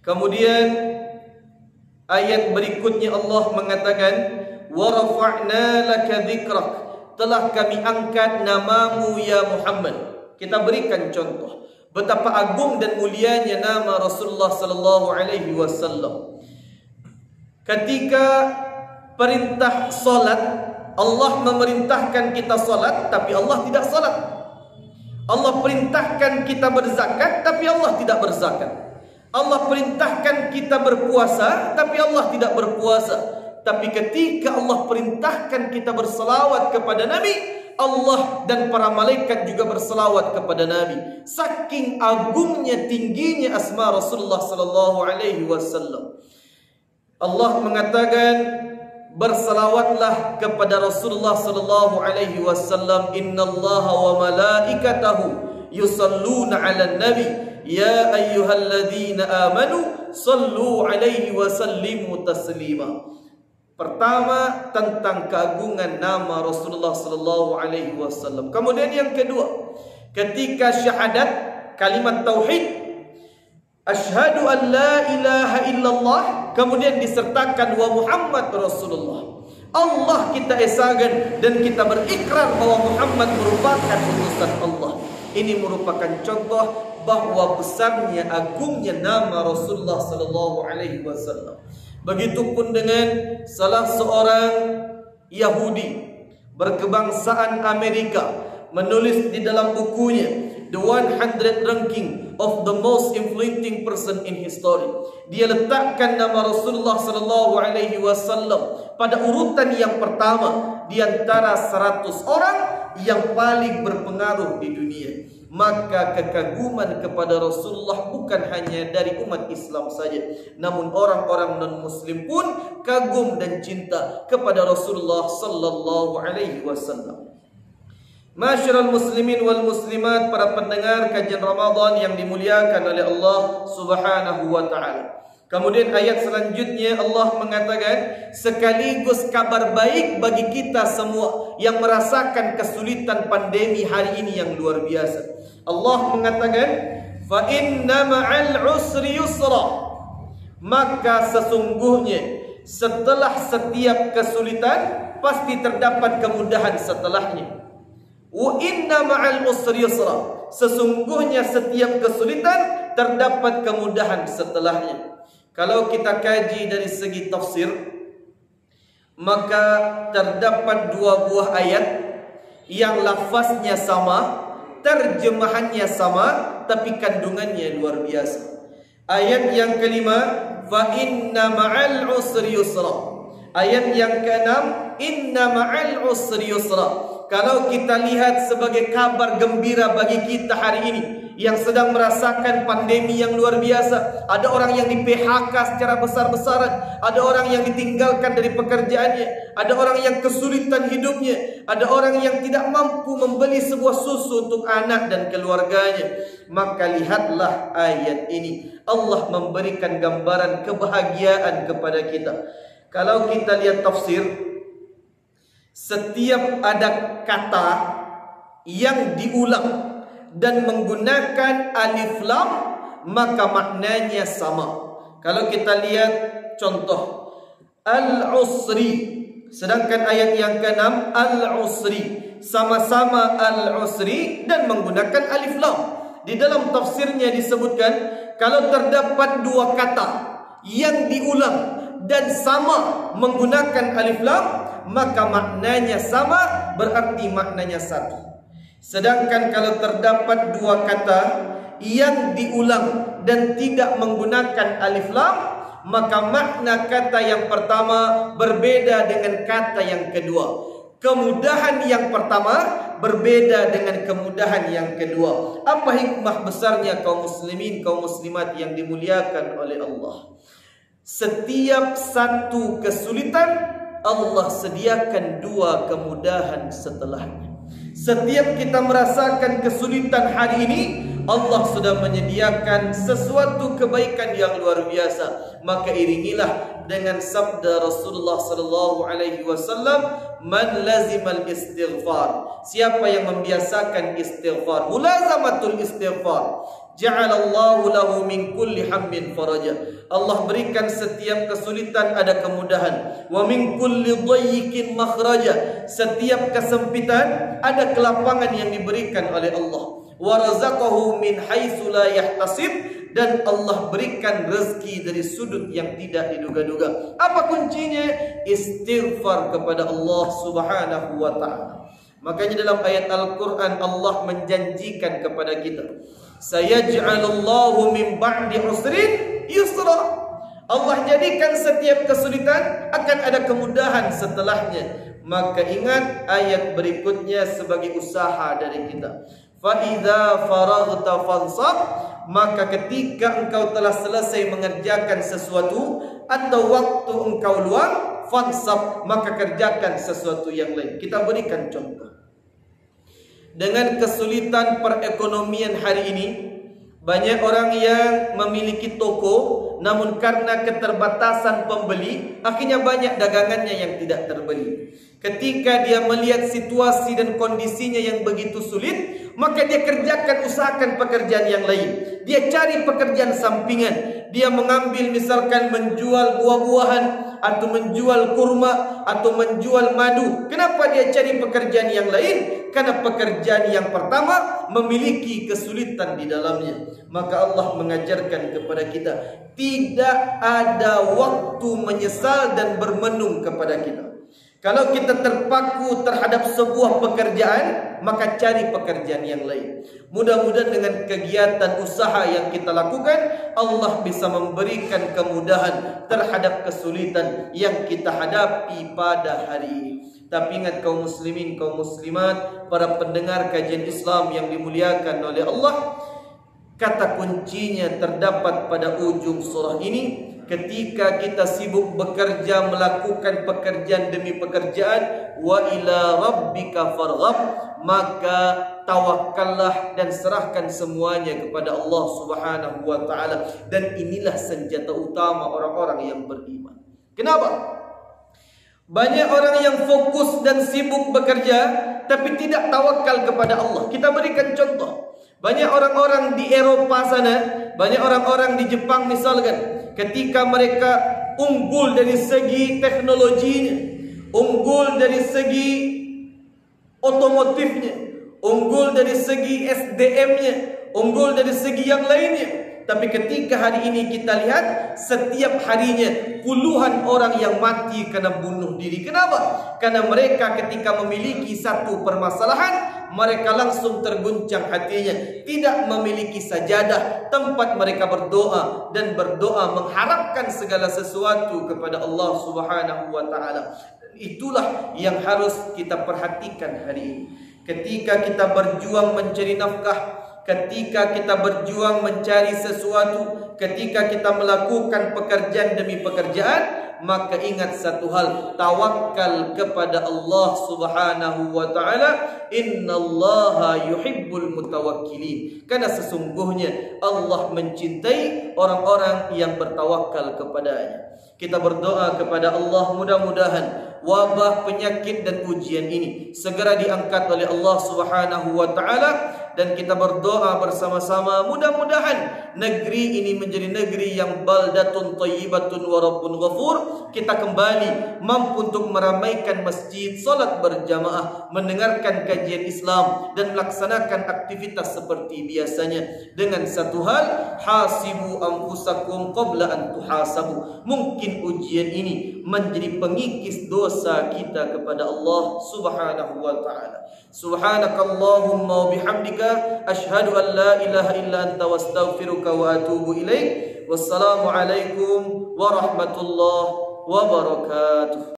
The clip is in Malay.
Kemudian ayat berikutnya Allah mengatakan, wa rafa'na laka dzikrak, telah kami angkat namamu ya Muhammad. Kita berikan contoh betapa agung dan mulianya nama Rasulullah sallallahu alaihi wasallam. Ketika perintah salat, Allah memerintahkan kita salat tapi Allah tidak salat. Allah perintahkan kita berzakat tapi Allah tidak berzakat. Allah perintahkan kita berpuasa tapi Allah tidak berpuasa. Tapi ketika Allah perintahkan kita berselawat kepada Nabi, Allah dan para malaikat juga berselawat kepada Nabi. Saking agungnya, tingginya asma Rasulullah sallallahu alaihi wasallam. Allah mengatakan, berselawatlah kepada Rasulullah sallallahu alaihi wasallam, innallaha wa malaikatahu yusalluna 'alan nabi ya ayyuhalladzina amanu sallu 'alaihi wa sallimu taslima. Pertama, tentang keagungan nama Rasulullah sallallahu alaihi wasallam. Kemudian yang kedua, ketika syahadat kalimat tauhid, asyhadu an la ilaha illallah, kemudian disertakan wa Muhammad Rasulullah. Allah kita esakan dan kita berikrar bahwa Muhammad merupakan utusan Allah. Ini merupakan contoh bahwa besarnya, agungnya nama Rasulullah sallallahu alaihi wasallam. Begitupun dengan salah seorang Yahudi berkebangsaan Amerika menulis di dalam bukunya The 100 Ranking of the Most Influencing Person in History. Dia letakkan nama Rasulullah sallallahu alaihi wasallam pada urutan yang pertama di antara 100 orang yang paling berpengaruh di dunia. Maka kekaguman kepada Rasulullah bukan hanya dari umat Islam saja, namun orang-orang non-muslim pun kagum dan cinta kepada Rasulullah sallallahu alaihi wasallam. Masyarul muslimin wal muslimat, para pendengar kajian Ramadan yang dimuliakan oleh Allah Subhanahu wa taala. Kemudian ayat selanjutnya Allah mengatakan, sekaligus kabar baik bagi kita semua yang merasakan kesulitan pandemi hari ini yang luar biasa. Allah mengatakan, fa inna ma'al usri yusra, maka sesungguhnya setelah setiap kesulitan pasti terdapat kemudahan setelahnya. Wa inna ma'al usri yusra, sesungguhnya setiap kesulitan terdapat kemudahan setelahnya. Kalau kita kaji dari segi tafsir, maka terdapat dua buah ayat yang lafaznya sama, terjemahannya sama, tapi kandungannya luar biasa. Ayat yang kelima, fa inna ma'al usri yusra. Ayat yang keenam, inna ma'al usri yusra. Kalau kita lihat sebagai kabar gembira bagi kita hari ini yang sedang merasakan pandemi yang luar biasa. Ada orang yang di PHK secara besar-besaran, ada orang yang ditinggalkan dari pekerjaannya, ada orang yang kesulitan hidupnya, ada orang yang tidak mampu membeli sebuah susu untuk anak dan keluarganya. Maka lihatlah ayat ini, Allah memberikan gambaran kebahagiaan kepada kita. Kalau kita lihat tafsir, setiap ada kata yang diulang dan menggunakan alif lam, maka maknanya sama. Kalau kita lihat contoh al-usri, sedangkan ayat yang ke-6 al-usri, sama-sama al-usri dan menggunakan alif lam. Di dalam tafsirnya disebutkan, kalau terdapat dua kata yang diulang dan sama menggunakan alif lam, maka maknanya sama, berarti maknanya satu. Sedangkan kalau terdapat dua kata yang diulang dan tidak menggunakan alif lam, maka makna kata yang pertama berbeda dengan kata yang kedua. Kemudahan yang pertama berbeda dengan kemudahan yang kedua. Apa hikmah besarnya kaum muslimin, kaum muslimat yang dimuliakan oleh Allah? Setiap satu kesulitan Allah sediakan dua kemudahan setelahnya. Setiap kita merasakan kesulitan hari ini, Allah sudah menyediakan sesuatu kebaikan yang luar biasa. Maka iringilah dengan sabda Rasulullah sallallahu alaihi wasallam, man lazimal istighfar. Siapa yang membiasakan istighfar, mulazamatul istighfar, Ja'alallahu lahu min kulli hammin faraja. Allah berikan setiap kesulitan ada kemudahan. Wa min kulli dhayyikin makhraja. Setiap kesempitan ada kelapangan yang diberikan oleh Allah. Wa razaqahu min haitsu la yahtasib. Dan Allah berikan rezeki dari sudut yang tidak diduga-duga. Apa kuncinya? Istighfar kepada Allah Subhanahu wa ta'ala. Makanya dalam ayat Al-Quran Allah menjanjikan kepada kita, sayaj'alullahu min ba'di usrin yusra. Allah jadikan setiap kesulitan akan ada kemudahan setelahnya. Maka ingat ayat berikutnya sebagai usaha dari kita. Fa idza faraghta fansab, maka ketika engkau telah selesai mengerjakan sesuatu atau waktu engkau luang, fansab, maka kerjakan sesuatu yang lain. Kita berikan contoh. Dengan kesulitan perekonomian hari ini, banyak orang yang memiliki toko, namun karena keterbatasan pembeli, akhirnya banyak dagangannya yang tidak terbeli. Ketika dia melihat situasi dan kondisinya yang begitu sulit, maka dia kerjakan, usahakan pekerjaan yang lain. Dia cari pekerjaan sampingan. Dia mengambil misalkan menjual buah-buahan, atau menjual kurma, atau menjual madu. Kenapa dia cari pekerjaan yang lain? Karena pekerjaan yang pertama memiliki kesulitan di dalamnya. Maka Allah mengajarkan kepada kita, tidak ada waktu menyesal dan bermenung kepada kita. Kalau kita terpaku terhadap sebuah pekerjaan, maka cari pekerjaan yang lain. Mudah-mudahan dengan kegiatan usaha yang kita lakukan, Allah bisa memberikan kemudahan terhadap kesulitan yang kita hadapi pada hari ini. Tapi ingat kaum muslimin, kaum muslimat, para pendengar kajian Islam yang dimuliakan oleh Allah, kata kuncinya terdapat pada ujung surah ini. Ketika kita sibuk bekerja, melakukan pekerjaan demi pekerjaan, wa ila rabbika farghab, maka tawakkallah dan serahkan semuanya kepada Allah Subhanahu wa ta'ala. Dan inilah senjata utama orang-orang yang beriman. Kenapa? Banyak orang yang fokus dan sibuk bekerja, tapi tidak tawakal kepada Allah. Kita berikan contoh. Banyak orang-orang di Eropa sana, banyak orang-orang di Jepang misalkan, ketika mereka unggul dari segi teknologinya, unggul dari segi otomotifnya, unggul dari segi SDM-nya, unggul dari segi yang lainnya. Tapi ketika hari ini kita lihat, setiap harinya puluhan orang yang mati karena bunuh diri. Kenapa? Karena mereka ketika memiliki satu permasalahan, mereka langsung terguncang hatinya. Tidak memiliki sajadah, tempat mereka berdoa, dan berdoa mengharapkan segala sesuatu kepada Allah Subhanahu wa ta'ala. Itulah yang harus kita perhatikan hari ini. Ketika kita berjuang mencari nafkah, ketika kita berjuang mencari sesuatu, ketika kita melakukan pekerjaan demi pekerjaan, maka ingat satu hal, tawakal kepada Allah Subhanahu wa ta'ala. Innallaha yuhibbul mutawakkilin. Karena sesungguhnya Allah mencintai orang-orang yang bertawakal kepadanya. Kita berdoa kepada Allah, mudah-mudahan wabah, penyakit dan ujian ini segera diangkat oleh Allah Subhanahu wa ta'ala. Dan kita berdoa bersama-sama, mudah-mudahan negeri ini menjadi negeri yang baldatun thayyibatun wa rabbun ghafur. Kita kembali mampu untuk meramaikan masjid, salat berjamaah, mendengarkan kajian Islam, dan melaksanakan aktivitas seperti biasanya. Dengan satu hal, hasibu anfusakum qabla an tuhasabu. Mungkin ujian ini menjadi pengikis dosa kita kepada Allah Subhanahu wa ta'ala. Subhanakallahumma wa bihamdika, asyhadu an la ilaha illa anta wastaghfiruka wa atubu ilaik. Wassalamu alaikum warahmatullahi wabarakatuh.